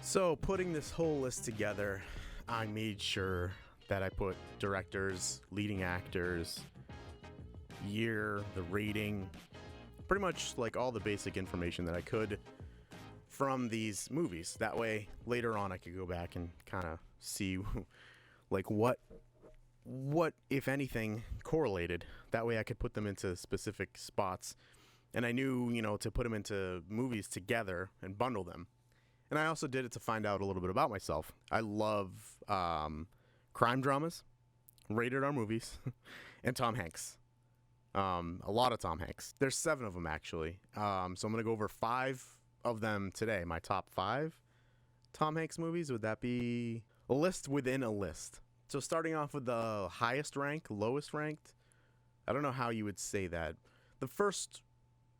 So, putting this whole list together, I made sure that I put directors, leading actors, year, the rating, pretty much like all the basic information that I could from these movies. That way, later on, I could go back and kind of see like what if anything correlated. That way I could put them into specific spots, and I knew, to put them into movies together and bundle them. And I also did it to find out a little bit about myself. I love crime dramas, rated R movies, and Tom Hanks. A lot of Tom Hanks. There's 7 of them, actually. So I'm going to go over 5 of them today. My top 5 Tom Hanks movies. Would that be a list within a list? So starting off with the highest rank, lowest ranked. I don't know how you would say that. The first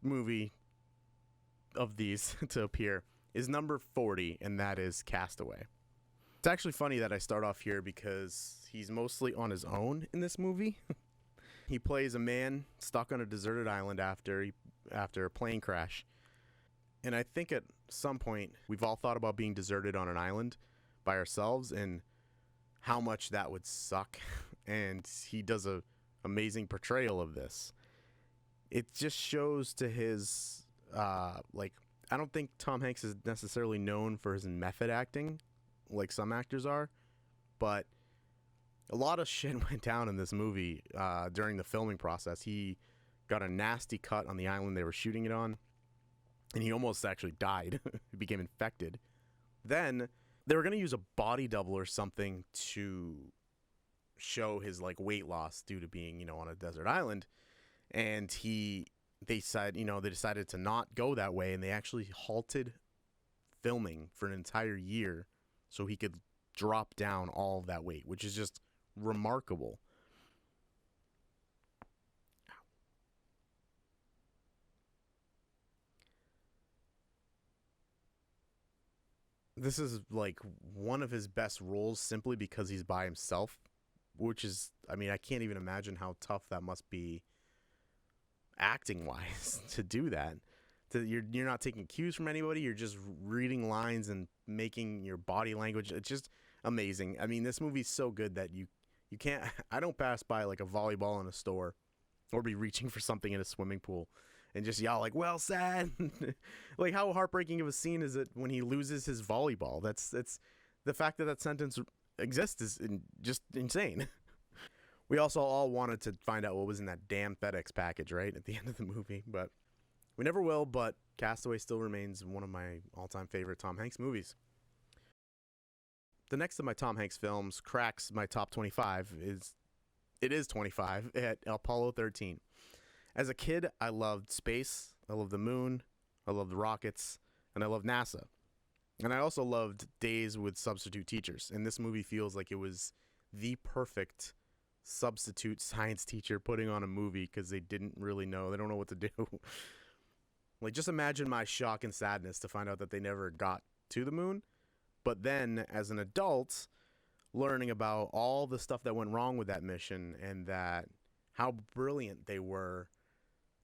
movie of these to appear is number 40, and that is Castaway. It's actually funny that I start off here because he's mostly on his own in this movie. He plays a man stuck on a deserted island after a plane crash. And I think at some point we've all thought about being deserted on an island by ourselves and how much that would suck. And he does a amazing portrayal of this. It just shows to his I don't think Tom Hanks is necessarily known for his method acting like some actors are, but a lot of shit went down in this movie during the filming process. He got a nasty cut on the island they were shooting it on, and he almost actually died. He became infected. Then they were going to use a body double or something to show his weight loss due to being, on a desert island, and they decided to not go that way, and they actually halted filming for an entire year so he could drop down all of that weight, which is just remarkable. This is one of his best roles simply because he's by himself, which is, I can't even imagine how tough that must be acting wise to do that. You're not taking cues from anybody. You're just reading lines and making your body language. It's just amazing. This movie's so good that you can't. I don't pass by a volleyball in a store or be reaching for something in a swimming pool and just yell well said. How heartbreaking of a scene is it when he loses his volleyball? That's the fact that sentence exists is just insane. We also all wanted to find out what was in that damn FedEx package, right, at the end of the movie, but we never will. But Castaway still remains one of my all-time favorite Tom Hanks movies. The next of my Tom Hanks films cracks my top 25. It is 25 at Apollo 13. As a kid, I loved space, I loved the moon, I loved the rockets, and I loved NASA. And I also loved Days with Substitute Teachers, and this movie feels like it was the perfect substitute science teacher putting on a movie because they don't know what to do. Just imagine my shock and sadness to find out that they never got to the moon, but then as an adult learning about all the stuff that went wrong with that mission and that how brilliant they were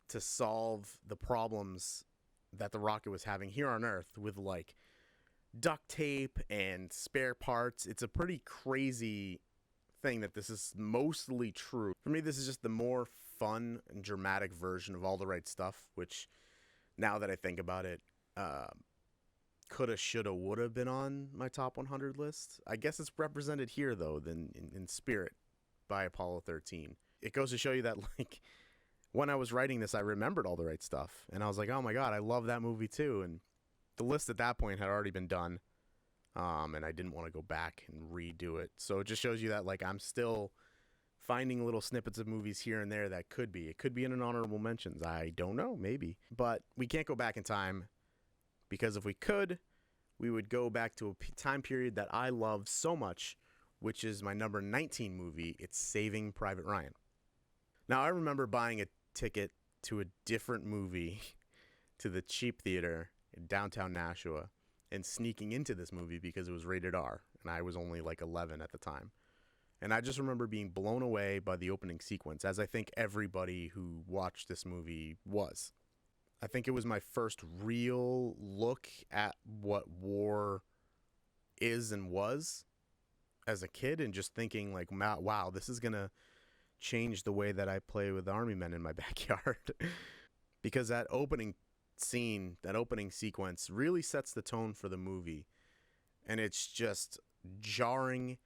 to solve the problems that the rocket was having here on Earth with duct tape and spare parts. It's a pretty crazy thing that this is mostly true. For me, this is just the more fun and dramatic version of All the Right Stuff, which, now that I think about it, coulda, shoulda, woulda been on my top 100 list. I guess it's represented here, though, than in spirit by Apollo 13. It goes to show you that, when I was writing this, I remembered All the Right Stuff, and I was like, oh my god, I love that movie too. And the list at that point had already been done. And I didn't want to go back and redo it. So it just shows you that I'm still finding little snippets of movies here and there that could be. It could be in an honorable mentions. I don't know, maybe. But we can't go back in time because if we could, we would go back to a time period that I love so much, which is my number 19 movie. It's Saving Private Ryan. Now, I remember buying a ticket to a different movie to the cheap theater in downtown Nashua and sneaking into this movie because it was rated R, and I was only 11 at the time. And I just remember being blown away by the opening sequence, as I think everybody who watched this movie was. I think it was my first real look at what war is and was as a kid, and just thinking like, wow, this is gonna change the way that I play with army men in my backyard. Because that opening scene, that opening sequence really sets the tone for the movie. And it's just jarring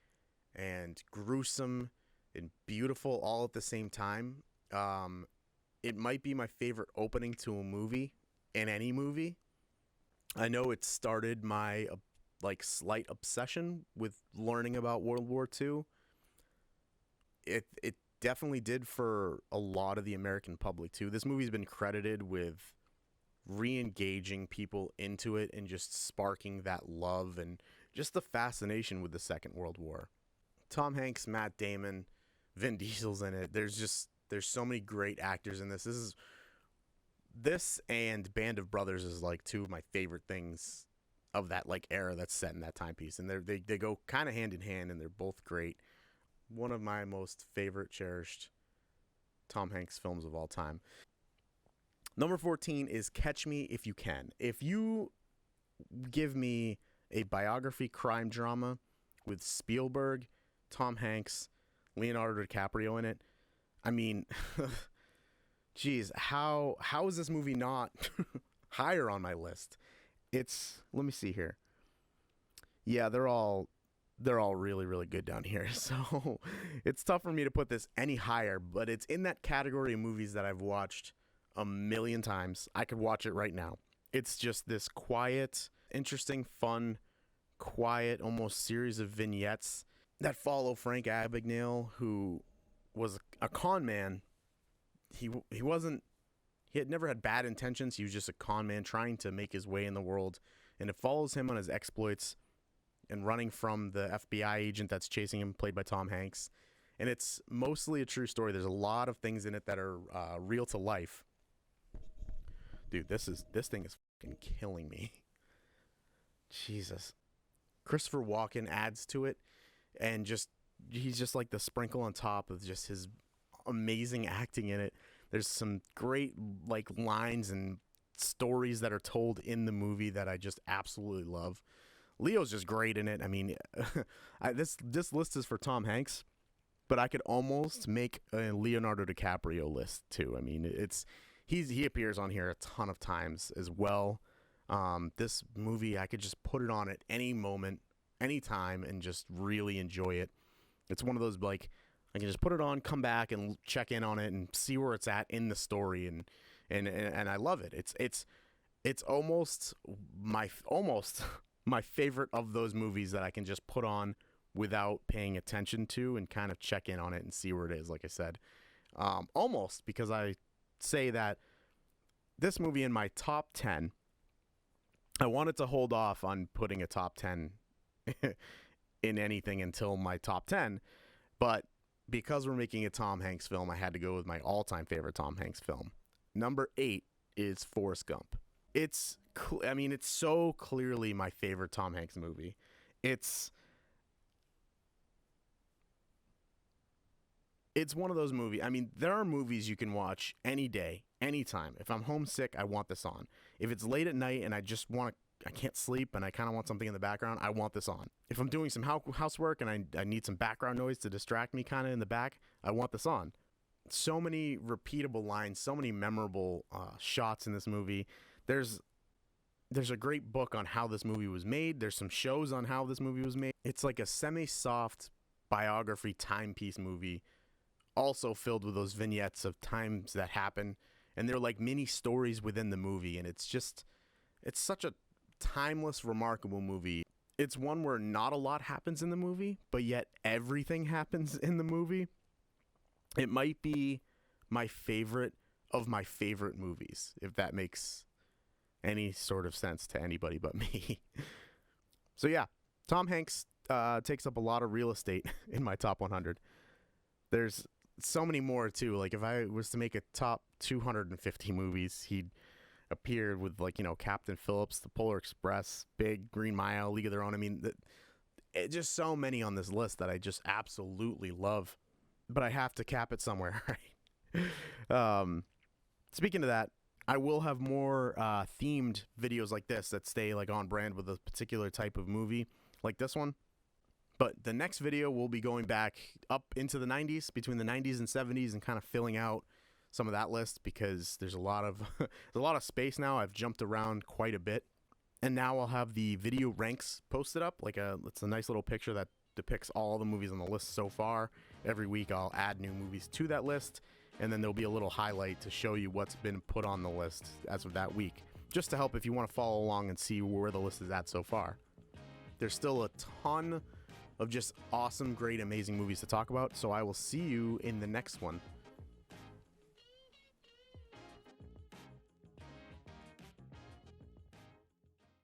and gruesome and beautiful all at the same time. It might be my favorite opening to a movie, in any movie. I know it started my like slight obsession with learning about World War II. It definitely did for a lot of the American public too. This movie's been credited with re-engaging people into it and just sparking that love and just the fascination with the Second World War. Tom Hanks, Matt Damon, Vin Diesel's in it. There's so many great actors in this. This and Band of Brothers is like two of my favorite things of that like era that's set in that timepiece, and they go kind of hand in hand, and they're both great. One of my most favorite, cherished Tom Hanks films of all time. Number 14 is Catch Me If You Can. If you give me a biography crime drama with Spielberg, Tom Hanks, Leonardo DiCaprio in it, I mean, geez, how is this movie not higher on my list? Let me see here. Yeah, they're all really, really good down here. So it's tough for me to put this any higher, but it's in that category of movies that I've watched a million times. I could watch it right now. It's just this quiet, interesting, fun, quiet, almost series of vignettes that follow Frank Abagnale, who was a con man. He had never had bad intentions. He was just a con man trying to make his way in the world, and it follows him on his exploits and running from the FBI agent that's chasing him, played by Tom Hanks. And it's mostly a true story. There's a lot of things in it that are real to life. Dude, this thing is fucking killing me. Jesus. Christopher Walken adds to it, and he's just like the sprinkle on top of just his amazing acting in it. There's some great like lines and stories that are told in the movie that I just absolutely love. Leo's just great in it. I mean, this list is for Tom Hanks, but I could almost make a Leonardo DiCaprio list too. I mean, he appears on here a ton of times as well. This movie, I could just put it on at any moment, any time, and just really enjoy it. It's one of those like I can just put it on, come back, and check in on it, and see where it's at in the story, and I love it. It's almost my favorite of those movies that I can just put on without paying attention to and kind of check in on it and see where it is. Like I said, almost because I say that this movie in my top 10, I wanted to hold off on putting a top 10 in anything until my top 10, but because we're making a Tom Hanks film, I had to go with my all-time favorite Tom Hanks film. Number 8 is Forrest Gump. It's so clearly my favorite Tom Hanks movie. It's one of those movies. I mean, there are movies you can watch any day, anytime. If I'm homesick, I want this on. If it's late at night and I can't sleep and I kind of want something in the background, I want this on. If I'm doing some housework and I need some background noise to distract me kind of in the back, I want this on. So many repeatable lines, so many memorable shots in this movie. There's a great book on how this movie was made. There's some shows on how this movie was made. It's like a semi-soft biography timepiece movie, also filled with those vignettes of times that happen, and they're like mini stories within the movie, and it's such a timeless, remarkable movie. It's one where not a lot happens in the movie, but yet everything happens in the movie. It might be my favorite of my favorite movies, if that makes any sort of sense to anybody but me. So yeah, Tom Hanks takes up a lot of real estate in my top 100. There's so many more too. Like if I was to make a top 250 movies, he'd appeared with Captain Phillips, The Polar Express, Big, Green Mile, League of Their Own. I mean, just so many on this list that I just absolutely love. But I have to cap it somewhere, right? Speaking of that, I will have more themed videos like this that stay like on brand with a particular type of movie. like this one. But the next video will be going back up into the 90s, between the 90s and 70s, and kind of filling out some of that list because there's a lot of there's a lot of space now. I've jumped around quite a bit. And now I'll have the video ranks posted up. It's a nice little picture that depicts all the movies on the list so far. Every week I'll add new movies to that list, and then there'll be a little highlight to show you what's been put on the list as of that week, just to help if you want to follow along and see where the list is at so far. There's still a ton of just awesome, great, amazing movies to talk about, so I will see you in the next one.